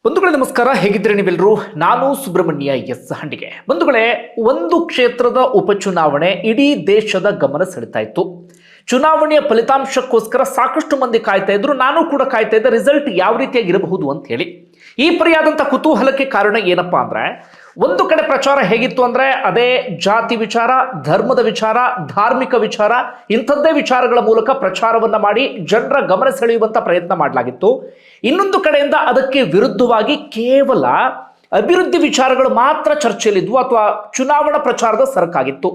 ಬಂಧುಗಳೇ ನಮಸ್ಕಾರ, ಹೇಗಿದ್ರೆ ನೀವೆಲ್ಲರೂ? ನಾನು ಸುಬ್ರಹ್ಮಣ್ಯ ಎಸ್ ಹಂಡಿಗೆ. ಬಂಧುಗಳೇ, ಒಂದು ಕ್ಷೇತ್ರದ ಉಪಚುನಾವಣೆ ಇಡೀ ದೇಶದ ಗಮನ ಸೆಳೆತಾ ಇತ್ತು. ಚುನಾವಣೆಯ ಫಲಿತಾಂಶಕ್ಕೋಸ್ಕರ ಸಾಕಷ್ಟು ಮಂದಿ ಕಾಯ್ತಾ ಇದ್ರು, ನಾನು ಕೂಡ ಕಾಯ್ತಾ ಇದ್ದೆ ರಿಸಲ್ಟ್ ಯಾವ ರೀತಿಯಾಗಿರಬಹುದು ಅಂತ ಹೇಳಿ. ಈ ಪರಿಯಾದಂಥ ಕುತೂಹಲಕ್ಕೆ ಕಾರಣ ಏನಪ್ಪಾ ಅಂದ್ರೆ, ಒಂದು ಕಡೆ ಪ್ರಚಾರ ಹೇಗಿತ್ತು ಅಂದ್ರೆ ಅದೇ ಜಾತಿ ವಿಚಾರ, ಧರ್ಮದ ವಿಚಾರ, ಧಾರ್ಮಿಕ ವಿಚಾರ, ಇಂಥದ್ದೇ ವಿಚಾರಗಳ ಮೂಲಕ ಪ್ರಚಾರವನ್ನ ಮಾಡಿ ಜನರ ಗಮನ ಸೆಳೆಯುವಂತ ಪ್ರಯತ್ನ ಮಾಡಲಾಗಿತ್ತು. ಇನ್ನೊಂದು ಕಡೆಯಿಂದ ಅದಕ್ಕೆ ವಿರುದ್ಧವಾಗಿ ಕೇವಲ ಅಭಿವೃದ್ಧಿ ವಿಚಾರಗಳು ಮಾತ್ರ ಚರ್ಚೆಯಲ್ಲಿದ್ವು ಅಥವಾ ಚುನಾವಣಾ ಪ್ರಚಾರದ ಸರಕಾಗಿತ್ತು.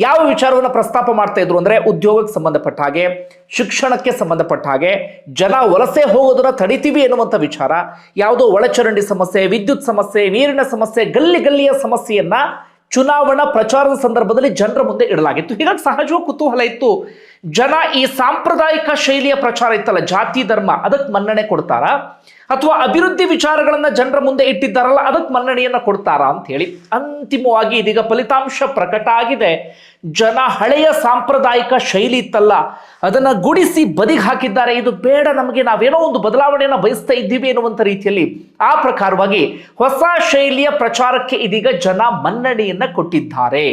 ಯಾವ ವಿಚಾರವನ್ನು ಪ್ರಸ್ತಾಪ ಮಾಡ್ತಾ ಇದ್ರು ಅಂದ್ರೆ, ಉದ್ಯೋಗಕ್ಕೆ ಸಂಬಂಧಪಟ್ಟ ಹಾಗೆ, ಶಿಕ್ಷಣಕ್ಕೆ ಸಂಬಂಧಪಟ್ಟ ಹಾಗೆ, ಜನ ವಲಸೆ ಹೋಗೋದನ್ನ ತಡಿತೀವಿ ಎನ್ನುವಂಥ ವಿಚಾರ, ಯಾವುದೋ ಒಳಚರಂಡಿ ಸಮಸ್ಯೆ, ವಿದ್ಯುತ್ ಸಮಸ್ಯೆ, ನೀರಿನ ಸಮಸ್ಯೆ, ಗಲ್ಲಿ ಗಲ್ಲಿಯ ಸಮಸ್ಯೆಯನ್ನ ಚುನಾವಣಾ ಪ್ರಚಾರದ ಸಂದರ್ಭದಲ್ಲಿ ಜನರ ಮುಂದೆ ಇಡಲಾಗಿತ್ತು. ಹೀಗಾಗಿ ಸಹಜವಾಗಿ ಕುತೂಹಲ ಇತ್ತು. ಜನ ಈ ಸಾಂಪ್ರದಾಯಿಕ ಶೈಲಿಯ ಪ್ರಚಾರ ಇತ್ತಲ್ಲ, ಜಾತಿ ಧರ್ಮ, ಅದಕ್ಕೆ ಮನ್ನಣೆ ಕೊಡ್ತಾರಾ ಅಥವಾ ಅಭಿವೃದ್ಧಿ ವಿಚಾರಗಳನ್ನ ಜನರ ಮುಂದೆ ಇಟ್ಟಿದ್ದಾರಲ್ಲ ಅದಕ್ಕೆ ಮನ್ನಣೆಯನ್ನ ಕೊಡ್ತಾರಾ ಅಂತ ಹೇಳಿ. ಅಂತಿಮವಾಗಿ ಇದೀಗ ಫಲಿತಾಂಶ ಪ್ರಕಟ ಆಗಿದೆ. ಜನ ಹಳೆಯ ಸಾಂಪ್ರದಾಯಿಕ ಶೈಲಿ ಇತ್ತಲ್ಲ ಅದನ್ನ ಗುಡಿಸಿ ಬದಿಗೆ ಹಾಕಿದ್ದಾರೆ. ಇದು ಬೇಡ ನಮಗೆ, ನಾವೇನೋ ಒಂದು ಬದಲಾವಣೆಯನ್ನ ಬಯಸ್ತಾ ಇದ್ದೀವಿ ಎನ್ನುವಂತ ರೀತಿಯಲ್ಲಿ ಆ ಪ್ರಕಾರವಾಗಿ ಹೊಸ ಶೈಲಿಯ ಪ್ರಚಾರಕ್ಕೆ ಇದೀಗ ಜನ ಮನ್ನಣೆಯನ್ನ ಕೊಟ್ಟಿದ್ದಾರೆ.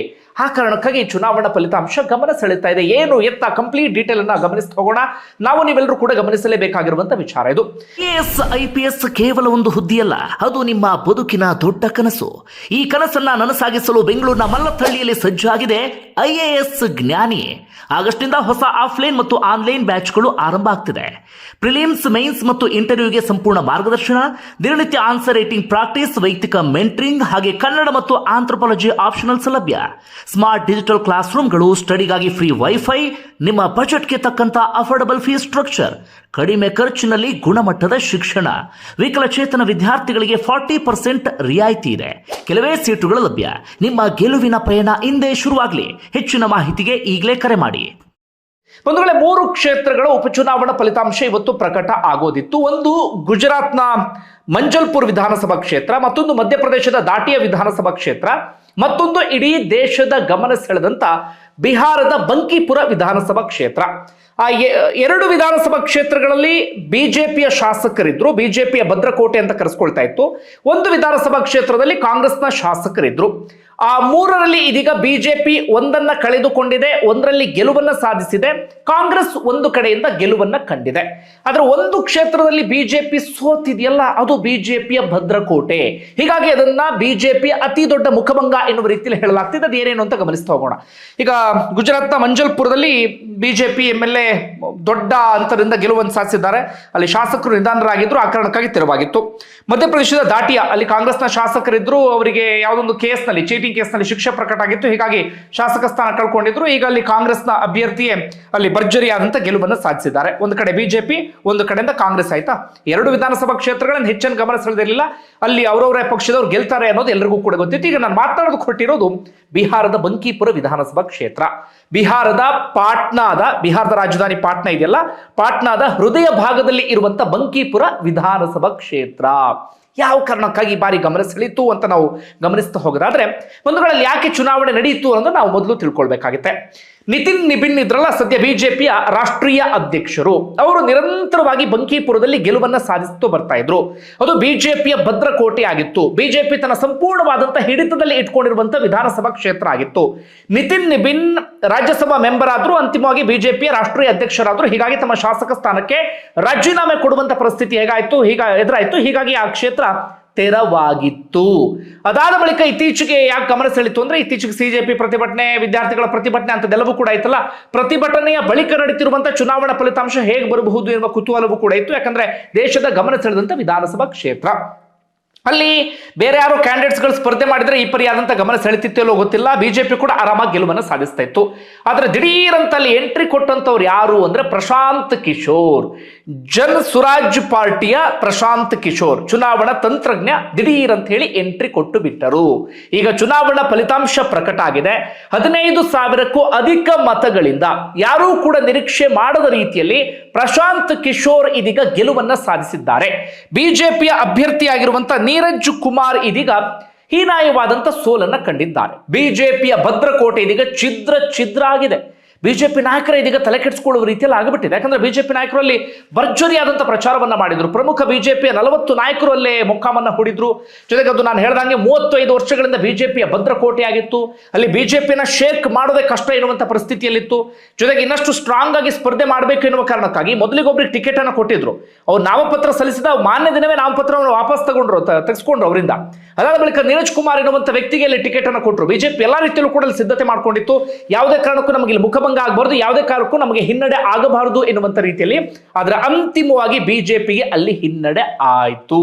ಆ ಕಾರಣಕ್ಕಾಗಿ ಚುನಾವಣಾ ಫಲಿತಾಂಶ ಗಮನ ಸೆಳೆತಾ ಇದೆ. ಏನು ಎತ್ತ ಕಂಪ್ಲೀಟ್ ಡೀಟೇಲ್ ಅನ್ನ ಗಮನಿಸ್ತಾ ಹೋಗೋಣ. ನಾವು ನೀವೆಲ್ಲರೂ ಕೂಡ ಗಮನಿಸಲೇಬೇಕಾಗಿರುವಂತ ವಿಚಾರ ಇದು. IPS ಕೇವಲ ಒಂದು ಹುದ್ದೆಯಲ್ಲ, ಅದು ನಿಮ್ಮ ಬದುಕಿನ ದೊಡ್ಡ ಕನಸು. ಈ ಕನಸನ್ನ ನನಸಾಗಿಸಲು ಬೆಂಗಳೂರಿನ ಮಲ್ಲತ್ತಹಳ್ಳಿಯಲ್ಲಿ ಸಜ್ಜಾಗಿದೆ IAS ಜ್ಞಾನಿ. ಆಗಸ್ಟ್ನಿಂದ ಹೊಸ ಆಫ್ಲೈನ್ ಮತ್ತು ಆನ್ಲೈನ್ ಬ್ಯಾಚ್ಗಳು ಆರಂಭ ಆಗ್ತಿದೆ. ಪ್ರಿಲಿಮ್ಸ್, ಮೈನ್ಸ್ ಮತ್ತು ಇಂಟರ್ವ್ಯೂಗೆ ಸಂಪೂರ್ಣ ಮಾರ್ಗದರ್ಶನ, ದಿನನಿತ್ಯ ಆನ್ಸರ್ ರೈಟಿಂಗ್ ಪ್ರಾಕ್ಟೀಸ್, ವೈಯಕ್ತಿಕ ಮೆಂಟರಿಂಗ್, ಹಾಗೆ ಕನ್ನಡ ಮತ್ತು ಆಂಥ್ರೋಪಾಲಜಿ ಆಪ್ಷನಲ್ ಸೌಲಭ್ಯ. ಸ್ಮಾರ್ಟ್ ಡಿಜಿಟಲ್ ಕ್ಲಾಸ್ ರೂಮ್ಗಳು, ಸ್ಟಡಿಗಾಗಿ ಫ್ರೀ ವೈಫೈ, ನಿಮ್ಮ ಬಜೆಟ್ಗೆ ತಕ್ಕಂತ ಅಫೋರ್ಡಬಲ್ ಫೀಸ್ ಸ್ಟ್ರಕ್ಚರ್, ಕಡಿಮೆ ಖರ್ಚಿನಲ್ಲಿ ಗುಣಮಟ್ಟದ ಶಿಕ್ಷಣ. ವಿಕಲಚೇತನ ವಿದ್ಯಾರ್ಥಿಗಳಿಗೆ 40% ರಿಯಾಯಿತಿ ಇದೆ. ಕೆಲವೇ ಸೀಟುಗಳು ಲಭ್ಯ. ನಿಮ್ಮ ಗೆಲುವಿನ ಪಯಣ ಇಂದೇ ಶುರುವಾಗಲಿ. ಹೆಚ್ಚಿನ ಮಾಹಿತಿಗೆ ಈಗಲೇ ಕರೆ ಮಾಡಿ. ಬಂಧುಗಳೇ, 3 ಕ್ಷೇತ್ರಗಳ ಉಪಚುನಾವಣಾ ಫಲಿತಾಂಶ ಇವತ್ತು ಪ್ರಕಟ ಆಗೋದಿತ್ತು. ಒಂದು ಗುಜರಾತ್ನ ಮಂಜಲ್ಪುರ್ ವಿಧಾನಸಭಾ ಕ್ಷೇತ್ರ, ಮತ್ತೊಂದು ಮಧ್ಯಪ್ರದೇಶದ ದಾಟಿಯಾ ವಿಧಾನಸಭಾ ಕ್ಷೇತ್ರ, ಮತ್ತೊಂದು ಇಡೀ ದೇಶದ ಗಮನ ಸೆಳೆದಂತ ಬಿಹಾರದ ಬಂಕಿಪುರ ವಿಧಾನಸಭಾ ಕ್ಷೇತ್ರ. ಆ 2 ವಿಧಾನಸಭಾ ಕ್ಷೇತ್ರಗಳಲ್ಲಿ ಬಿಜೆಪಿಯ ಶಾಸಕರಿದ್ರು, ಬಿಜೆಪಿಯ ಭದ್ರಕೋಟೆ ಅಂತ ಕರೆಸ್ಕೊಳ್ತಾ ಇತ್ತು. ಒಂದು ವಿಧಾನಸಭಾ ಕ್ಷೇತ್ರದಲ್ಲಿ ಕಾಂಗ್ರೆಸ್ನ ಶಾಸಕರಿದ್ರು. ಆ 3ರಲ್ಲಿ ಇದೀಗ ಬಿಜೆಪಿ ಒಂದನ್ನ ಕಳೆದುಕೊಂಡಿದೆ, ಒಂದರಲ್ಲಿ ಗೆಲುವನ್ನ ಸಾಧಿಸಿದೆ. ಕಾಂಗ್ರೆಸ್ ಒಂದು ಕಡೆಯಿಂದ ಗೆಲುವನ್ನ ಕಂಡಿದೆ. ಆದ್ರೆ ಒಂದು ಕ್ಷೇತ್ರದಲ್ಲಿ ಬಿಜೆಪಿ ಸೋತಿದೆಯಲ್ಲ, ಅದು ಬಿಜೆಪಿಯ ಭದ್ರಕೋಟೆ. ಹೀಗಾಗಿ ಅದನ್ನ ಬಿಜೆಪಿ ಅತಿ ದೊಡ್ಡ ಮುಖಭಂಗ ಎನ್ನುವ ರೀತಿಯಲ್ಲಿ ಹೇಳಲಾಗ್ತಿದೆ. ಅದು ಏನೇನು ಅಂತ ಗಮನಿಸ್ತಾ ಹೋಗೋಣ. ಈಗ ಗುಜರಾತ್ನ ಮಂಜಲ್ಪುರದಲ್ಲಿ ಬಿಜೆಪಿ MLA ದೊಡ್ಡ ಅಂತರದಿಂದ ಗೆಲುವನ್ನು ಸಾಧಿಸಿದ್ದಾರೆ. ಅಲ್ಲಿ ಶಾಸಕರು ನಿಧಾನರಾಗಿದ್ರು, ಆ ಕಾರಣಕ್ಕಾಗಿ ತೆರವಾಗಿತ್ತು. ಮಧ್ಯಪ್ರದೇಶದ ದಾಟಿಯಾ, ಅಲ್ಲಿ ಕಾಂಗ್ರೆಸ್ನ ಶಾಸಕರಿದ್ರು, ಅವರಿಗೆ ಯಾವುದೊಂದು ಕೇಸ್ನಲ್ಲಿ, ಚೀಟಿಂಗ್ ಕೇಸ್ನಲ್ಲಿ ಶಿಕ್ಷೆ ಪ್ರಕಟ ಆಗಿತ್ತು. ಹೀಗಾಗಿ ಶಾಸಕ ಸ್ಥಾನ ಕಳ್ಕೊಂಡಿದ್ರು. ಈಗ ಅಲ್ಲಿ ಕಾಂಗ್ರೆಸ್ನ ಅಭ್ಯರ್ಥಿಯೇ ಅಲ್ಲಿ ಭರ್ಜರಿಯಾದಂತ ಗೆಲುವನ್ನು ಸಾಧಿಸಿದ್ದಾರೆ. ಒಂದು ಕಡೆ ಬಿಜೆಪಿ, ಒಂದು ಕಡೆಯಿಂದ ಕಾಂಗ್ರೆಸ್. ಆಯ್ತಾ, 2 ವಿಧಾನಸಭಾ ಕ್ಷೇತ್ರಗಳನ್ನು ಹೆಚ್ಚಿನ ಗಮನ ಸೆಳೆದಿರಲಿಲ್ಲ. ಅಲ್ಲಿ ಅವರವರ ಪಕ್ಷದವ್ರು ಗೆಲ್ತಾರೆ ಅನ್ನೋದು ಎಲ್ಲರಿಗೂ ಕೂಡ ಗೊತ್ತಿತ್ತು. ಈಗ ನಾನು ಮಾತನಾಡೋದು ಕೊಟ್ಟಿರೋದು ಬಿಹಾರದ ಬಂಕಿಪುರ ವಿಧಾನಸಭಾ ಕ್ಷೇತ್ರ. ಬಿಹಾರದ ಬಿಹಾರದ ರಾಜಧಾನಿ ಪಾಟ್ನಾ ಇದೆಯಲ್ಲ, ಪಾಟ್ನಾದ ಹೃದಯ ಭಾಗದಲ್ಲಿ ಇರುವಂತ ಬಂಕಿಪುರ ವಿಧಾನಸಭಾ ಕ್ಷೇತ್ರ. ಯಾವ ಕಾರಣಕ್ಕಾಗಿ ಈ ಬಾರಿ ಗಮನ ಸೆಳೀತು ಅಂತ ನಾವು ಗಮನಿಸ್ತಾ ಹೋಗೋದಾದ್ರೆ, ಒಂದುಗಳಲ್ಲಿ ಯಾಕೆ ಚುನಾವಣೆ ನಡೆಯಿತು ಅನ್ನೋದು ನಾವು ಮೊದಲು ತಿಳ್ಕೊಳ್ಬೇಕಾಗುತ್ತೆ. ನಿತಿನ್ ನಿಬಿನ್ ಇದ್ರಲ್ಲ, ಸದ್ಯ ಬಿಜೆಪಿಯ ರಾಷ್ಟ್ರೀಯ ಅಧ್ಯಕ್ಷರು. ಅವರು ನಿರಂತರವಾಗಿ ಬಂಕಿಪುರದಲ್ಲಿ ಗೆಲುವನ್ನ ಸಾಧಿಸುತ್ತೂ ಬರ್ತಾ ಇದ್ರು. ಅದು ಬಿಜೆಪಿಯ ಭದ್ರಕೋಟೆ ಆಗಿತ್ತು. ಬಿಜೆಪಿ ತನ್ನ ಸಂಪೂರ್ಣವಾದಂತಹ ಹಿಡಿತದಲ್ಲಿ ಇಟ್ಕೊಂಡಿರುವಂತಹ ವಿಧಾನಸಭಾ ಕ್ಷೇತ್ರ ಆಗಿತ್ತು. ನಿತಿನ್ ನಿಬಿನ್ ರಾಜ್ಯಸಭಾ ಮೆಂಬರ್ ಆದ್ರು, ಅಂತಿಮವಾಗಿ ಬಿಜೆಪಿಯ ರಾಷ್ಟ್ರೀಯ ಅಧ್ಯಕ್ಷರಾದ್ರು. ಹೀಗಾಗಿ ತಮ್ಮ ಶಾಸಕ ಸ್ಥಾನಕ್ಕೆ ರಾಜೀನಾಮೆ ಕೊಡುವಂತ ಪರಿಸ್ಥಿತಿ ಎದುರಾಯ್ತು. ಹೀಗಾಗಿ ಆ ಕ್ಷೇತ್ರ ತೆರವಾಗಿತ್ತು. ಅದಾದ ಬಳಿಕ ಇತ್ತೀಚೆಗೆ ಯಾಕೆ ಗಮನ ಸೆಳೀತು ಅಂದ್ರೆ, ಇತ್ತೀಚೆಗೆ ಸಿಜೆಪಿ ಪ್ರತಿಭಟನೆ, ವಿದ್ಯಾರ್ಥಿಗಳ ಪ್ರತಿಭಟನೆ ಅಂತದೆಲ್ಲವೂ ಕೂಡ ಆಯ್ತಲ್ಲ. ಪ್ರತಿಭಟನೆಯ ಬಳಿಕ ನಡೀತಿರುವಂತಹ ಚುನಾವಣಾ ಫಲಿತಾಂಶ ಹೇಗೆ ಬರಬಹುದು ಎನ್ನುವ ಕುತೂಹಲವೂ ಕೂಡ ಇತ್ತು. ಯಾಕಂದ್ರೆ ದೇಶದ ಗಮನ ಸೆಳೆದಂತ ವಿಧಾನಸಭಾ ಕ್ಷೇತ್ರ. ಅಲ್ಲಿ ಬೇರೆ ಯಾರು ಕ್ಯಾಂಡಿಡೇಟ್ಸ್ಗಳು ಸ್ಪರ್ಧೆ ಮಾಡಿದ್ರೆ ಈ ಪರಿಯಾದಂತ ಗಮನ ಸೆಳೆತಿತ್ತೋ ಗೊತ್ತಿಲ್ಲ. ಬಿಜೆಪಿ ಕೂಡ ಆರಾಮಾಗಿ ಗೆಲುವನ್ನು ಸಾಧಿಸ್ತಾ ಇತ್ತು. ಆದ್ರೆ ದಿಢೀರಂತ ಅಲ್ಲಿ ಎಂಟ್ರಿ ಕೊಟ್ಟಂತವ್ರು ಯಾರು ಅಂದ್ರೆ ಪ್ರಶಾಂತ್ ಕಿಶೋರ್, ಜನ್ ಸುರಾಜ್ ಪಾರ್ಟಿಯ ಪ್ರಶಾಂತ್ ಕಿಶೋರ್, ಚುನಾವಣಾ ತಂತ್ರಜ್ಞ, ದಿಢೀರ್ ಅಂತ ಹೇಳಿ ಎಂಟ್ರಿ ಕೊಟ್ಟು ಬಿಟ್ಟರು. ಈಗ ಚುನಾವಣಾ ಫಲಿತಾಂಶ ಪ್ರಕಟ ಆಗಿದೆ. 15,000ಕ್ಕೂ ಅಧಿಕ ಮತಗಳಿಂದ, ಯಾರೂ ಕೂಡ ನಿರೀಕ್ಷೆ ಮಾಡದ ರೀತಿಯಲ್ಲಿ ಪ್ರಶಾಂತ್ ಕಿಶೋರ್ ಇದೀಗ ಗೆಲುವನ್ನ ಸಾಧಿಸಿದ್ದಾರೆ. ಬಿಜೆಪಿಯ ಅಭ್ಯರ್ಥಿಯಾಗಿರುವಂತಹ ನೀರಜ್ ಕುಮಾರ್ ಇದೀಗ ಹೀನಾಯವಾದಂತ ಸೋಲನ್ನ ಕಂಡಿದ್ದಾರೆ. ಬಿಜೆಪಿಯ ಭದ್ರಕೋಟೆ ಇದೀಗ ಛಿದ್ರ ಆಗಿದೆ. ಬಿಜೆಪಿ ನಾಯಕರ ಇದೀಗ ತಲೆ ಕೆಡಿಸಿಕೊಳ್ಳುವ ರೀತಿಯಲ್ಲಿ ಆಗಿಬಿಟ್ಟಿದೆ. ಯಾಕಂದ್ರೆ ಬಿಜೆಪಿ ನಾಯಕರು ಅಲ್ಲಿ ಭರ್ಜರಿಯಾದಂಥ ಪ್ರಚಾರವನ್ನ ಮಾಡಿದ್ರು. ಪ್ರಮುಖ ಬಿಜೆಪಿಯ 40 ನಾಯಕರು ಅಲ್ಲೇ ಮೊಕ್ಕಾಮನ್ನ ಹೂಡಿದ್ರು. ಜೊತೆಗೆ ಅದು ನಾನು ಹೇಳ್ದಂಗೆ 35 ವರ್ಷಗಳಿಂದ ಬಿಜೆಪಿಯ ಭದ್ರಕೋಟೆ ಆಗಿತ್ತು. ಅಲ್ಲಿ ಬಿಜೆಪಿನ ಶೇಕ್ ಮಾಡೋದೇ ಕಷ್ಟ ಎನ್ನುವಂಥ ಪರಿಸ್ಥಿತಿಯಲ್ಲಿತ್ತು. ಜೊತೆಗೆ ಇನ್ನಷ್ಟು ಸ್ಟ್ರಾಂಗ್ ಆಗಿ ಸ್ಪರ್ಧೆ ಮಾಡಬೇಕು ಎನ್ನುವ ಕಾರಣಕ್ಕಾಗಿ ಮೊದಲಿಗೊಬ್ಬರಿಗೆ ಟಿಕೆಟ್ ಅನ್ನು ಕೊಟ್ಟಿದ್ರು. ಅವ್ರು ನಾಮಪತ್ರ ಸಲ್ಲಿಸಿದ ಮಾನ್ಯ ದಿನವೇ ನಾಮಪತ್ರವನ್ನು ವಾಪಸ್ ತೆಗೆಸ್ಕೊಂಡ್ರು ಅವರಿಂದ. ಅದಾದ ಬಳಿಕ ನೀರಜ್ ಕುಮಾರ್ ಎನ್ನುವಂಥ ವ್ಯಕ್ತಿಗೆ ಅಲ್ಲಿ ಟಿಕೆಟ್ ಅನ್ನು ಕೊಟ್ಟರು. ಬಿಜೆಪಿ ಎಲ್ಲಾ ರೀತಿಯಲ್ಲೂ ಕೂಡ ಸಿದ್ಧತೆ ಮಾಡ್ಕೊಂಡಿತ್ತು. ಯಾವುದೇ ಕಾರಣಕ್ಕೂ ನಮಗೆ ಇಲ್ಲಿ ಮುಖಭಂಗ ಆಗಬಾರದು, ಯಾವುದೇ ಕಾರಣಕ್ಕೂ ನಮಗೆ ಹಿನ್ನಡೆ ಆಗಬಾರದು ಎನ್ನುವಂತ ರೀತಿಯಲ್ಲಿ. ಆದ್ರೆ ಅಂತಿಮವಾಗಿ ಬಿಜೆಪಿಗೆ ಅಲ್ಲಿ ಹಿನ್ನಡೆ ಆಯಿತು.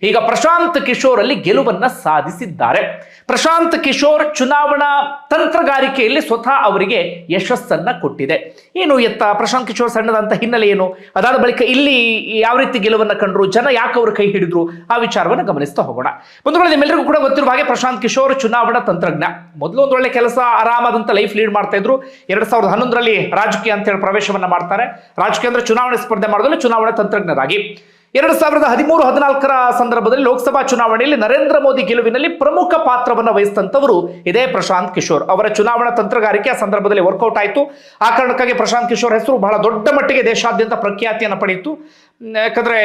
ಈಗ ಪ್ರಶಾಂತ್ ಕಿಶೋರ್ ಅಲ್ಲಿ ಗೆಲುವನ್ನ ಸಾಧಿಸಿದ್ದಾರೆ. ಪ್ರಶಾಂತ್ ಕಿಶೋರ್ ಚುನಾವಣಾ ತಂತ್ರಗಾರಿಕೆಯಲ್ಲಿ ಸ್ವತಃ ಅವರಿಗೆ ಯಶಸ್ಸನ್ನ ಕೊಟ್ಟಿದೆ. ಏನು ಪ್ರಶಾಂತ್ ಕಿಶೋರ್ ಸಣ್ಣದಂತ ಹಿನ್ನೆಲೆ ಏನು, ಅದಾದ ಬಳಿಕ ಇಲ್ಲಿ ಯಾವ ರೀತಿ ಗೆಲುವನ್ನ ಕಂಡ್ರು, ಜನ ಯಾಕೆ ಅವರು ಕೈ ಹಿಡಿದ್ರು, ಆ ವಿಚಾರವನ್ನು ಗಮನಿಸ್ತಾ ಹೋಗೋಣ. ಬಂಧುಗಳು, ನಿಮ್ಮೆಲ್ಲರಿಗೂ ಕೂಡ ಗೊತ್ತಿರುವ ಹಾಗೆ ಪ್ರಶಾಂತ್ ಕಿಶೋರ್ ಚುನಾವಣಾ ತಂತ್ರಜ್ಞ. ಮೊದಲು ಒಂದು ಒಳ್ಳೆ ಕೆಲಸ, ಆರಾಮಾದಂತ ಲೈಫ್ ಲೀಡ್ ಮಾಡ್ತಾ ಇದ್ರು. 2011ರಲ್ಲಿ ರಾಜಕೀಯ ಅಂತ ಹೇಳಿ ಪ್ರವೇಶವನ್ನ ಮಾಡ್ತಾರೆ. ರಾಜಕೀಯ ಅಂದ್ರೆ ಚುನಾವಣೆ ಸ್ಪರ್ಧೆ ಮಾಡೋದ್ರಲ್ಲಿ ಚುನಾವಣಾ ತಂತ್ರಜ್ಞರಾಗಿ 2013-14ರ ಸಂದರ್ಭದಲ್ಲಿ ಲೋಕಸಭಾ ಚುನಾವಣೆಯಲ್ಲಿ ನರೇಂದ್ರ ಮೋದಿ ಗೆಲುವಿನಲ್ಲಿ ಪ್ರಮುಖ ಪಾತ್ರವನ್ನು ವಹಿಸಿದಂತವರು ಇದೇ ಪ್ರಶಾಂತ್ ಕಿಶೋರ್. ಅವರ ಚುನಾವಣಾ ತಂತ್ರಗಾರಿಕೆ ಆ ಸಂದರ್ಭದಲ್ಲಿ ವರ್ಕೌಟ್ ಆಯಿತು. ಆ ಕಾರಣಕ್ಕಾಗಿ ಪ್ರಶಾಂತ್ ಕಿಶೋರ್ ಹೆಸರು ಬಹಳ ದೊಡ್ಡ ಮಟ್ಟಿಗೆ ದೇಶಾದ್ಯಂತ ಪ್ರಖ್ಯಾತಿಯನ್ನು ಪಡೆಯಿತು. ಯಾಕಂದ್ರೆ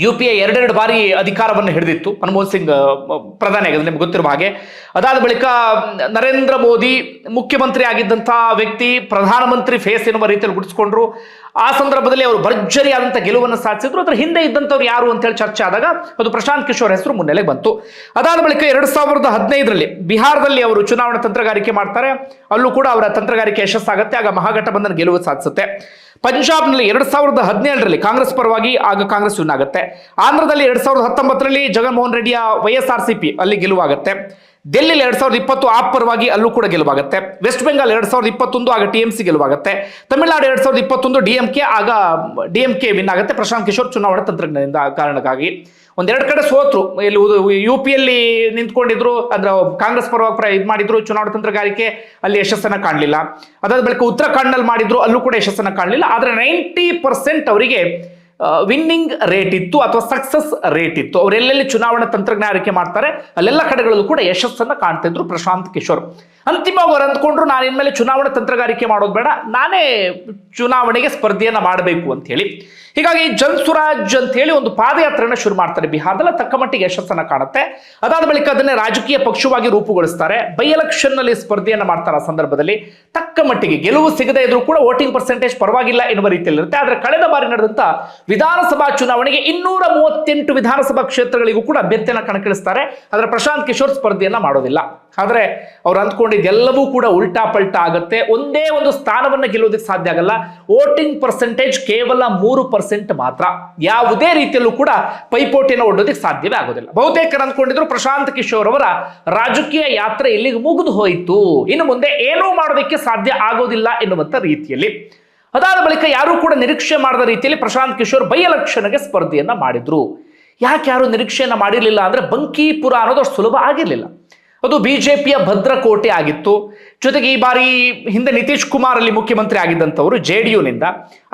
UPA 2 ಬಾರಿ ಅಧಿಕಾರವನ್ನು ಹಿಡಿದಿತ್ತು. ಮನಮೋಹನ್ ಸಿಂಗ್ ಪ್ರಧಾನಿ ಆಗಿದ್ದು ನಿಮ್ಗೆ ಗೊತ್ತಿರುವ ಹಾಗೆ. ಅದಾದ ಬಳಿಕ ನರೇಂದ್ರ ಮೋದಿ ಮುಖ್ಯಮಂತ್ರಿ ಆಗಿದ್ದಂತಹ ವ್ಯಕ್ತಿ ಪ್ರಧಾನಮಂತ್ರಿ ಫೇಸ್ ಎನ್ನುವ ರೀತಿಯಲ್ಲಿ ಗುಡಿಸ್ಕೊಂಡ್ರು. ಆ ಸಂದರ್ಭದಲ್ಲಿ ಅವರು ಭರ್ಜರಿಯಾದಂಥ ಗೆಲುವನ್ನು ಸಾಧಿಸಿದ್ರು. ಅದರ ಹಿಂದೆ ಇದ್ದಂಥವ್ರು ಯಾರು ಅಂತ ಹೇಳಿ ಚರ್ಚೆ ಆದಾಗ ಅದು ಪ್ರಶಾಂತ್ ಕಿಶೋರ್ ಹೆಸರು ಮುನ್ನೆಲೆಗೆ ಬಂತು. ಅದಾದ ಬಳಿಕ 2015ರಲ್ಲಿ ಬಿಹಾರದಲ್ಲಿ ಅವರು ಚುನಾವಣಾ ತಂತ್ರಗಾರಿಕೆ ಮಾಡ್ತಾರೆ. ಅಲ್ಲೂ ಕೂಡ ಅವರ ತಂತ್ರಗಾರಿಕೆ ಯಶಸ್ಸಾಗುತ್ತೆ. ಆಗ ಮಹಾಗಠಬಂಧನ್ ಗೆಲುವು ಸಾಧಿಸುತ್ತೆ. ಪಂಜಾಬ್ನಲ್ಲಿ 2017ರಲ್ಲಿ ಕಾಂಗ್ರೆಸ್ ಪರವಾಗಿ ಆಗ ಕಾಂಗ್ರೆಸ್ ವಿನ್ ಆಗುತ್ತೆ. ಆಂಧ್ರದಲ್ಲಿ 2019ರಲ್ಲಿ ಜಗನ್ಮೋಹನ್ ರೆಡ್ಡಿಯ YSRCP ಅಲ್ಲಿ ಗೆಲುವಾಗುತ್ತೆ. ಡೆಲ್ಲಿಲಿ 2020 ಆಪ್ ಪರವಾಗಿ ಅಲ್ಲೂ ಕೂಡ ಗೆಲುವಾಗುತ್ತೆ. ವೆಸ್ಟ್ ಬೆಂಗಾಲ್ 2021 ಆಗ TMC ಗೆಲುವಾಗುತ್ತೆ. ತಮಿಳುನಾಡು 2021 DMK, ಆಗ DMK ವಿನ್ ಆಗುತ್ತೆ ಪ್ರಶಾಂತ್ ಕಿಶೋರ್ ಚುನಾವಣಾ ತಂತ್ರಜ್ಞರಿಂದ ಕಾರಣಕ್ಕಾಗಿ. ಒಂದೆರಡು ಕಡೆ ಸೋತ್ರು. ಇಲ್ಲಿ UPಯಲ್ಲಿ ನಿಂತ್ಕೊಂಡಿದ್ರು, ಅಂದ್ರೆ ಕಾಂಗ್ರೆಸ್ ಪರವಾಗಿ ಇದು ಮಾಡಿದ್ರು ಚುನಾವಣಾ ತಂತ್ರಗಾರಿಕೆ, ಅಲ್ಲಿ ಯಶಸ್ಸನ್ನ ಕಾಣಲಿಲ್ಲ. ಅದಾದ ಬಳಿಕ ಉತ್ತರಾಖಂಡ್ನಲ್ಲಿ ಮಾಡಿದ್ರು, ಅಲ್ಲೂ ಕೂಡ ಯಶಸ್ಸನ್ನ ಕಾಣಲಿಲ್ಲ. ಆದ್ರೆ 90% ಅವರಿಗೆ ವಿನ್ನಿಂಗ್ ರೇಟ್ ಇತ್ತು ಅಥವಾ ಸಕ್ಸಸ್ ರೇಟ್ ಇತ್ತು. ಅವರೆಲ್ಲೆಲ್ಲಿ ಚುನಾವಣಾ ತಂತ್ರಜ್ಞಾನಿಕೆ ಮಾಡ್ತಾರೆ ಅಲ್ಲೆಲ್ಲ ಕಡೆಗಳಲ್ಲೂ ಕೂಡ ಯಶಸ್ಸನ್ನ ಕಾಣ್ತಾ ಇದ್ರು ಪ್ರಶಾಂತ್ ಕಿಶೋರ್. ಅಂತಿಮವಾಗಿ ಅವರು ಅಂದ್ಕೊಂಡ್ರು, ನಾನು ಇನ್ಮೇಲೆ ಚುನಾವಣಾ ತಂತ್ರಗಾರಿಕೆ ಮಾಡೋದು ಬೇಡ, ನಾನೇ ಚುನಾವಣೆಗೆ ಸ್ಪರ್ಧೆಯನ್ನ ಮಾಡಬೇಕು ಅಂತ ಹೇಳಿ. ಹೀಗಾಗಿ ಜನ್ ಸುರಾಜ್ ಅಂತ ಹೇಳಿ ಒಂದು ಪಾದಯಾತ್ರೆಯನ್ನು ಶುರು ಮಾಡ್ತಾರೆ ಬಿಹಾರದಲ್ಲಿ. ತಕ್ಕ ಮಟ್ಟಿಗೆ ಯಶಸ್ಸನ್ನ ಕಾಣುತ್ತೆ. ಅದಾದ ಬಳಿಕ ಅದನ್ನೇ ರಾಜಕೀಯ ಪಕ್ಷವಾಗಿ ರೂಪುಗೊಳಿಸ್ತಾರೆ. ಬೈ ಎಲೆಕ್ಷನ್ ನಲ್ಲಿ ಸ್ಪರ್ಧೆಯನ್ನ ಮಾಡ್ತಾರೆ. ಆ ಸಂದರ್ಭದಲ್ಲಿ ತಕ್ಕ ಮಟ್ಟಿಗೆ ಗೆಲುವು ಸಿಗದೇ ಇದ್ರೂ ಕೂಡ ವೋಟಿಂಗ್ ಪರ್ಸೆಂಟೇಜ್ ಪರವಾಗಿಲ್ಲ ಎನ್ನುವ ರೀತಿಯಲ್ಲಿ ಇರುತ್ತೆ. ಆದ್ರೆ ಕಳೆದ ಬಾರಿ ನಡೆದಂತ ವಿಧಾನಸಭಾ ಚುನಾವಣೆಗೆ 238 ವಿಧಾನಸಭಾ ಕ್ಷೇತ್ರಗಳಿಗೂ ಕೂಡ ಅಭ್ಯರ್ಥಿಯನ್ನ ಕಣಕ್ಕಿಳಿಸ್ತಾರೆ. ಆದ್ರೆ ಪ್ರಶಾಂತ್ ಕಿಶೋರ್ ಸ್ಪರ್ಧೆಯನ್ನ ಮಾಡೋದಿಲ್ಲ. ಆದ್ರೆ ಅವ್ರು ಅಂದ್ಕೊಂಡಿದ್ದೆಲ್ಲವೂ ಕೂಡ ಉಲ್ಟಾ ಪಲ್ಟಾ ಆಗುತ್ತೆ. ಒಂದೇ ಒಂದು ಸ್ಥಾನವನ್ನು ಗೆಲ್ಲೋದಕ್ಕೆ ಸಾಧ್ಯ ಆಗಲ್ಲ. ವೋಟಿಂಗ್ ಪರ್ಸೆಂಟೇಜ್ ಕೇವಲ 3% ಮಾತ್ರ. ಯಾವುದೇ ರೀತಿಯಲ್ಲೂ ಕೂಡ ಪೈಪೋಟಿಯನ್ನು ಒಡ್ಡೋದಕ್ಕೆ ಸಾಧ್ಯವೇ ಆಗೋದಿಲ್ಲ. ಬಹುತೇಕರು ಅಂದ್ಕೊಂಡಿದ್ರು ಪ್ರಶಾಂತ್ ಕಿಶೋರ್ ಅವರ ರಾಜಕೀಯ ಯಾತ್ರೆ ಇಲ್ಲಿಗೆ ಮುಗಿದು ಹೋಯಿತು, ಇನ್ನು ಮುಂದೆ ಏನೂ ಮಾಡೋದಕ್ಕೆ ಸಾಧ್ಯ ಆಗೋದಿಲ್ಲ ಎನ್ನುವಂತ ರೀತಿಯಲ್ಲಿ. ಅದಾದ ಬಳಿಕ ಯಾರು ಕೂಡ ನಿರೀಕ್ಷೆ ಮಾಡದ ರೀತಿಯಲ್ಲಿ ಪ್ರಶಾಂತ್ ಕಿಶೋರ್ ಬೈ ಎಲೆಕ್ಷನ್ಗೆ ಸ್ಪರ್ಧೆಯನ್ನ ಮಾಡಿದ್ರು. ಯಾಕೆ ಯಾರು ನಿರೀಕ್ಷೆಯನ್ನ ಮಾಡಿರಲಿಲ್ಲ ಅಂದ್ರೆ ಬಂಕೀಪುರ ಅನ್ನೋದು ಅಷ್ಟು ಸುಲಭ ಆಗಿರಲಿಲ್ಲ. ಅದು ಬಿಜೆಪಿಯ ಭದ್ರಕೋಟೆ ಆಗಿತ್ತು. ಜೊತೆಗೆ ಈ ಬಾರಿ ಹಿಂದೆ ನಿತೀಶ್ ಕುಮಾರ್ ಅಲ್ಲಿ ಮುಖ್ಯಮಂತ್ರಿ ಆಗಿದ್ದಂಥವರು JDUನಿಂದ.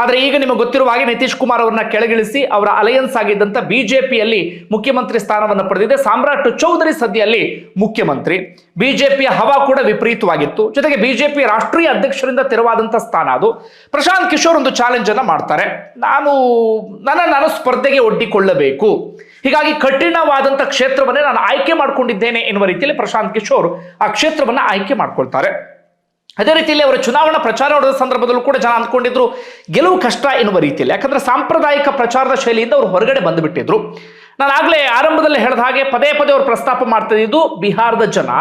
ಆದರೆ ಈಗ ನಿಮಗೆ ಗೊತ್ತಿರುವ ಹಾಗೆ ನಿತೀಶ್ ಕುಮಾರ್ ಅವರನ್ನ ಕೆಳಗಿಳಿಸಿ ಅವರ ಅಲಯನ್ಸ್ ಆಗಿದ್ದಂಥ ಬಿಜೆಪಿಯಲ್ಲಿ ಮುಖ್ಯಮಂತ್ರಿ ಸ್ಥಾನವನ್ನು ಪಡೆದಿದೆ. ಸಾಮ್ರಾಟ್ ಚೌಧರಿ ಸದ್ಯಲ್ಲಿ ಮುಖ್ಯಮಂತ್ರಿ. ಬಿಜೆಪಿಯ ಹವಾ ಕೂಡ ವಿಪರೀತವಾಗಿತ್ತು. ಜೊತೆಗೆ ಬಿಜೆಪಿ ರಾಷ್ಟ್ರೀಯ ಅಧ್ಯಕ್ಷರಿಂದ ತೆರವಾದಂಥ ಸ್ಥಾನ ಅದು. ಪ್ರಶಾಂತ್ ಕಿಶೋರ್ ಒಂದು ಚಾಲೆಂಜ್ ಅನ್ನ ಮಾಡ್ತಾರೆ, ನಾನು ಸ್ಪರ್ಧೆಗೆ ಒಡ್ಡಿಕೊಳ್ಳಬೇಕು, ಹೀಗಾಗಿ ಕಠಿಣವಾದಂಥ ಕ್ಷೇತ್ರವನ್ನೇ ನಾನು ಆಯ್ಕೆ ಮಾಡಿಕೊಂಡಿದ್ದೇನೆ ಎನ್ನುವ ರೀತಿಯಲ್ಲಿ ಪ್ರಶಾಂತ್ ಕಿಶೋರ್ ಆ ಕ್ಷೇತ್ರವನ್ನ ಆಯ್ಕೆ ಮಾಡ್ಕೊಳ್ತಾರೆ. ಅದೇ ರೀತಿಯಲ್ಲಿ ಅವರ ಚುನಾವಣಾ ಪ್ರಚಾರ ನಡೆದ ಸಂದರ್ಭದಲ್ಲೂ ಕೂಡ ಜನ ಅಂದ್ಕೊಂಡಿದ್ರು ಗೆಲುವು ಕಷ್ಟ ಎನ್ನುವ ರೀತಿಯಲ್ಲಿ. ಯಾಕಂದ್ರೆ ಸಾಂಪ್ರದಾಯಿಕ ಪ್ರಚಾರದ ಶೈಲಿಯಿಂದ ಅವರು ಹೊರಗಡೆ ಬಂದುಬಿಟ್ಟಿದ್ರು. ನಾನು ಆಗ್ಲೇ ಆರಂಭದಲ್ಲಿ ಹೇಳಿದ ಹಾಗೆ ಪದೇ ಪದೇ ಅವರು ಪ್ರಸ್ತಾಪ ಮಾಡ್ತಾ ಇದ್ದು, ಬಿಹಾರದ ಜನ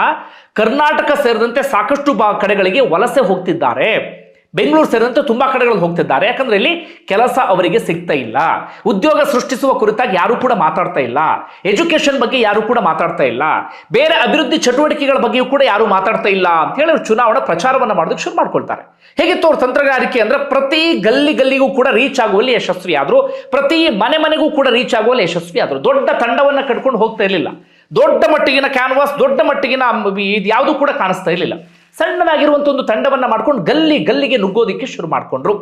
ಕರ್ನಾಟಕ ಸೇರಿದಂತೆ ಸಾಕಷ್ಟು ಕಡೆಗಳಿಗೆ ವಲಸೆ ಹೋಗ್ತಿದ್ದಾರೆ, ಬೆಂಗಳೂರು ಸೇರಿದಂತೆ ತುಂಬಾ ಕಡೆಗಳಲ್ಲಿ ಹೋಗ್ತಿದ್ದಾರೆ. ಯಾಕಂದ್ರೆ ಇಲ್ಲಿ ಕೆಲಸ ಅವರಿಗೆ ಸಿಗ್ತಾ ಇಲ್ಲ, ಉದ್ಯೋಗ ಸೃಷ್ಟಿಸುವ ಕುರಿತಾಗಿ ಯಾರು ಕೂಡ ಮಾತಾಡ್ತಾ ಇಲ್ಲ, ಎಜುಕೇಶನ್ ಬಗ್ಗೆ ಯಾರು ಕೂಡ ಮಾತಾಡ್ತಾ ಇಲ್ಲ, ಬೇರೆ ಅಭಿವೃದ್ಧಿ ಚಟುವಟಿಕೆಗಳ ಬಗ್ಗೆಯೂ ಕೂಡ ಯಾರು ಮಾತಾಡ್ತಾ ಇಲ್ಲ ಅಂತ ಹೇಳಿ ಅವರು ಚುನಾವಣಾ ಪ್ರಚಾರವನ್ನ ಮಾಡೋದಕ್ಕೆ ಶುರು ಮಾಡ್ಕೊಳ್ತಾರೆ. ಹೇಗಿತ್ತು ಅವ್ರ ತಂತ್ರಗಾರಿಕೆ ಅಂದ್ರೆ ಪ್ರತಿ ಗಲ್ಲಿಗೂ ಕೂಡ ರೀಚ್ ಆಗುವಲ್ಲಿ ಯಶಸ್ವಿ ಆದ್ರು, ಪ್ರತಿ ಮನೆಗೂ ಕೂಡ ರೀಚ್ ಆಗುವಲ್ಲಿ ಯಶಸ್ವಿ ಆದ್ರು. ದೊಡ್ಡ ತಂಡವನ್ನ ಕಟ್ಕೊಂಡು ಹೋಗ್ತಾ ಇರಲಿಲ್ಲ. ದೊಡ್ಡ ಮಟ್ಟಿಗಿನ ಕ್ಯಾನ್ವಾಸ್, ದೊಡ್ಡ ಮಟ್ಟಿಗಿನ ಇದು ಯಾವುದು ಕೂಡ ಕಾಣಿಸ್ತಾ ಇರಲಿಲ್ಲ. ಸಣ್ಣದಾಗಿರುವಂತ ಒಂದು ತಂಡವನ್ನ ಮಾಡ್ಕೊಂಡು ಗಲ್ಲಿಗೆ ನುಗ್ಗೋದಿಕ್ಕೆ ಶುರು ಮಾಡ್ಕೊಂಡ್ರು.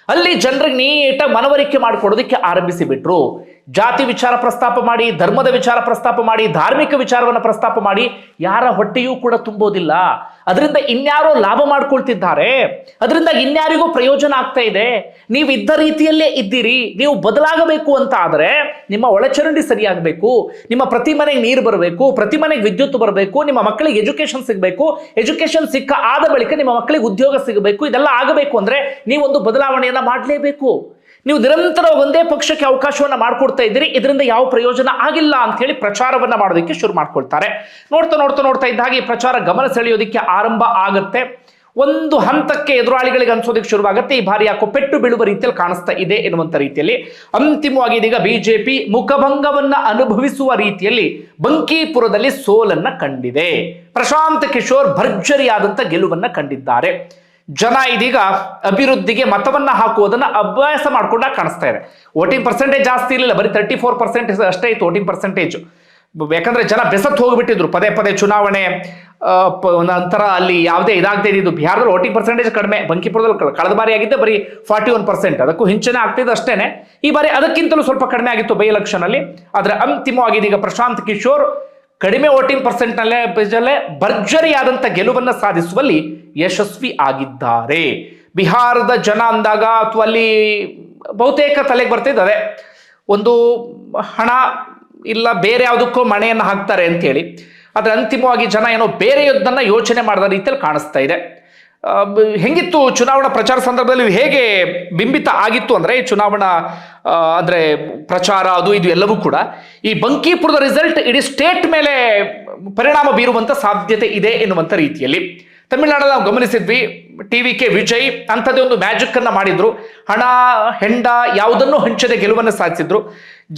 ಅಲ್ಲಿ ಜನರಿಗೆ ನೀಟಾಗಿ ಮನವರಿಕೆ ಮಾಡಿಕೊಡೋದಕ್ಕೆ ಆರಂಭಿಸಿ ಬಿಟ್ರು. ಜಾತಿ ವಿಚಾರ ಪ್ರಸ್ತಾಪ ಮಾಡಿ, ಧರ್ಮದ ವಿಚಾರ ಪ್ರಸ್ತಾಪ ಮಾಡಿ, ಧಾರ್ಮಿಕ ವಿಚಾರವನ್ನು ಪ್ರಸ್ತಾಪ ಮಾಡಿ ಯಾರ ಹೊಟ್ಟೆಯೂ ಕೂಡ ತುಂಬೋದಿಲ್ಲ. ಅದರಿಂದ ಇನ್ಯಾರೋ ಲಾಭ ಮಾಡ್ಕೊಳ್ತಿದ್ದಾರೆ, ಅದರಿಂದ ಇನ್ಯಾರಿಗೂ ಪ್ರಯೋಜನ ಆಗ್ತಾ ಇದೆ. ನೀವು ಇದ್ದ ರೀತಿಯಲ್ಲೇ ಇದ್ದೀರಿ. ನೀವು ಬದಲಾಗಬೇಕು ಅಂತ ಆದರೆ ನಿಮ್ಮ ಒಳಚರಂಡಿ ಸರಿಯಾಗಬೇಕು, ನಿಮ್ಮ ಪ್ರತಿ ಮನೆಗೆ ನೀರು ಬರಬೇಕು, ಪ್ರತಿ ಮನೆಗೆ ವಿದ್ಯುತ್ ಬರಬೇಕು, ನಿಮ್ಮ ಮಕ್ಕಳಿಗೆ ಎಜುಕೇಶನ್ ಸಿಗಬೇಕು, ಎಜುಕೇಶನ್ ಸಿಕ್ಕ ಆದ ಬಳಿಕ ನಿಮ್ಮ ಮಕ್ಕಳಿಗೆ ಉದ್ಯೋಗ ಸಿಗಬೇಕು. ಇದೆಲ್ಲ ಆಗಬೇಕು ಅಂದ್ರೆ ನೀವೊಂದು ಬದಲಾವಣೆಯನ್ನ ಮಾಡಲೇಬೇಕು. ನೀವು ನಿರಂತರ ಒಂದೇ ಪಕ್ಷಕ್ಕೆ ಅವಕಾಶವನ್ನ ಮಾಡಿಕೊಡ್ತಾ ಇದ್ದೀರಿ, ಇದರಿಂದ ಯಾವ ಪ್ರಯೋಜನ ಆಗಿಲ್ಲ ಅಂತ ಹೇಳಿ ಪ್ರಚಾರವನ್ನ ಮಾಡೋದಕ್ಕೆ ಶುರು ಮಾಡ್ಕೊಳ್ತಾರೆ. ನೋಡ್ತಾ ಇದ್ದ ಹಾಗೆ ಈ ಪ್ರಚಾರ ಗಮನ ಸೆಳೆಯೋದಕ್ಕೆ ಆರಂಭ ಆಗುತ್ತೆ. ಒಂದು ಹಂತಕ್ಕೆ ಎದುರಾಳಿಗಳಿಗೆ ಅನ್ಸೋದಕ್ಕೆ ಶುರುವಾಗುತ್ತೆ, ಈ ಬಾರಿ ಯಾಕೋ ಪೆಟ್ಟು ಬೀಳುವ ರೀತಿಯಲ್ಲಿ ಕಾಣಿಸ್ತಾ ಇದೆ ಎನ್ನುವಂತ ರೀತಿಯಲ್ಲಿ ಅಂತಿಮವಾಗಿ ಇದೀಗ ಬಿಜೆಪಿ ಮುಖಭಂಗವನ್ನ ಅನುಭವಿಸುವ ರೀತಿಯಲ್ಲಿ ಬಂಕೀಪುರದಲ್ಲಿ ಸೋಲನ್ನ ಕಂಡಿದೆ. ಪ್ರಶಾಂತ್ ಕಿಶೋರ್ ಭರ್ಜರಿಯಾದಂತ ಗೆಲುವನ್ನ ಕಂಡಿದ್ದಾರೆ. ಜನ ಇದೀಗ ಅಭಿವೃದ್ಧಿಗೆ ಮತವನ್ನ ಹಾಕುವುದನ್ನ ಅಭ್ಯಾಸ ಮಾಡ್ಕೊಂಡಾಗ ಕಾಣಿಸ್ತಾ ಇದೆ. ವೋಟಿಂಗ್ ಪರ್ಸೆಂಟೇಜ್ ಜಾಸ್ತಿ ಇರಲಿಲ್ಲ, ಬರೀ 34% ಅಷ್ಟೇ ಇತ್ತು ವೋಟಿಂಗ್ ಪರ್ಸೆಂಟೇಜ್. ಯಾಕಂದ್ರೆ ಜನ ಬೆಸತ್ತು ಹೋಗ್ಬಿಟ್ಟಿದ್ರು ಪದೇ ಚುನಾವಣೆ ನಂತರ ಅಲ್ಲಿ ಯಾವುದೇ ಇದಾಗದೇ ಇದ್ದು. ಬಿಹಾರದಲ್ಲಿ ವೋಟಿಂಗ್ ಪರ್ಸೆಂಟೇಜ್ ಕಡಿಮೆ, ಬಂಕೀಪುರದಲ್ಲಿ ಕಳೆದ ಬಾರಿ ಆಗಿದ್ದೆ ಬರೀ 41%, ಅದಕ್ಕೂ ಹಿಂಚೆನೆ ಆಗ್ತಿದ್ದು ಅಷ್ಟೇನೆ. ಈ ಬಾರಿ ಅದಕ್ಕಿಂತಲೂ ಸ್ವಲ್ಪ ಕಡಿಮೆ ಆಗಿತ್ತು ಬೈ ಎಲೆಕ್ಷನ್ ಅಲ್ಲಿ. ಆದ್ರೆ ಅಂತಿಮವಾಗಿ ಇದೀಗ ಪ್ರಶಾಂತ್ ಕಿಶೋರ್ ಕಡಿಮೆ ವೋಟಿಂಗ್ ಪರ್ಸೆಂಟ್ನಲ್ಲೇ ಭರ್ಜರಿಯಾದಂಥ ಗೆಲುವನ್ನು ಸಾಧಿಸುವಲ್ಲಿ ಯಶಸ್ವಿ ಆಗಿದ್ದಾರೆ. ಬಿಹಾರದ ಜನ ಅಂದಾಗ ಅಥವಾ ಅಲ್ಲಿ ಬಹುತೇಕ ತಲೆಗೆ ಬರ್ತಿದ್ದಾರೆ ಒಂದು ಹಣ ಇಲ್ಲ ಬೇರೆ ಯಾವುದಕ್ಕೂ ಮಣೆಯನ್ನು ಹಾಕ್ತಾರೆ ಅಂತೇಳಿ. ಆದರೆ ಅಂತಿಮವಾಗಿ ಜನ ಏನೋ ಬೇರೆಯದನ್ನ ಯೋಚನೆ ಮಾಡಿದ ರೀತಿಯಲ್ಲಿ ಕಾಣಿಸ್ತಾ ಇದೆ. ಹೆಂಗಿತ್ತು ಚುನಾವಣಾ ಪ್ರಚಾರ ಸಂದರ್ಭದಲ್ಲಿ ಹೇಗೆ ಬಿಂಬಿತ ಆಗಿತ್ತು ಅಂದ್ರೆ ಚುನಾವಣಾ ಅಂದ್ರೆ ಪ್ರಚಾರ ಅದು ಇದು ಎಲ್ಲವೂ ಕೂಡ ಈ ಬಂಕೀಪುರದ ರಿಸಲ್ಟ್ ಇಡೀ ಸ್ಟೇಟ್ ಮೇಲೆ ಪರಿಣಾಮ ಬೀರುವಂತ ಸಾಧ್ಯತೆ ಇದೆ ಎನ್ನುವಂತ ರೀತಿಯಲ್ಲಿ. ತಮಿಳುನಾಡಲ್ಲಿ ನಾವು ಗಮನಿಸಿದ್ವಿ, TVK ವಿಜಯ್ ಅಂಥದ್ದೇ ಒಂದು ಮ್ಯಾಜಿಕ್ ಅನ್ನ ಮಾಡಿದ್ರು. ಹಣ ಹೆಂಡ ಯಾವುದನ್ನು ಹಂಚದೆ ಗೆಲುವನ್ನು ಸಾಧಿಸಿದ್ರು.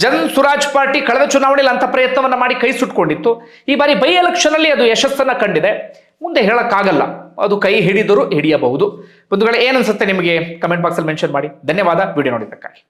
ಜನ್ ಸುರಾಜ್ ಪಾರ್ಟಿ ಕಳೆದ ಚುನಾವಣೆಯಲ್ಲಿ ಅಂತ ಪ್ರಯತ್ನವನ್ನ ಮಾಡಿ ಕೈ ಸುಟ್ಕೊಂಡಿತ್ತು. ಈ ಬಾರಿ ಬೈ ಎಲೆಕ್ಷನ್ ಅಲ್ಲಿ ಅದು ಯಶಸ್ಸನ್ನ ಕಂಡಿದೆ. ಮುಂದೆ ಹೇಳಕ್ಕಾಗಲ್ಲ, ಅದು ಕೈ ಹಿಡಿದರೂ ಹಿಡಿಯಬಹುದು. ಬಂಧುಗಳೇ, ಏನನ್ಸುತ್ತೆ ನಿಮಗೆ? ಕಮೆಂಟ್ ಬಾಕ್ಸ್ ಅಲ್ಲಿ ಮೆನ್ಷನ್ ಮಾಡಿ. ಧನ್ಯವಾದ ವಿಡಿಯೋ ನೋಡಿದ್ದಕ್ಕಾಗಿ.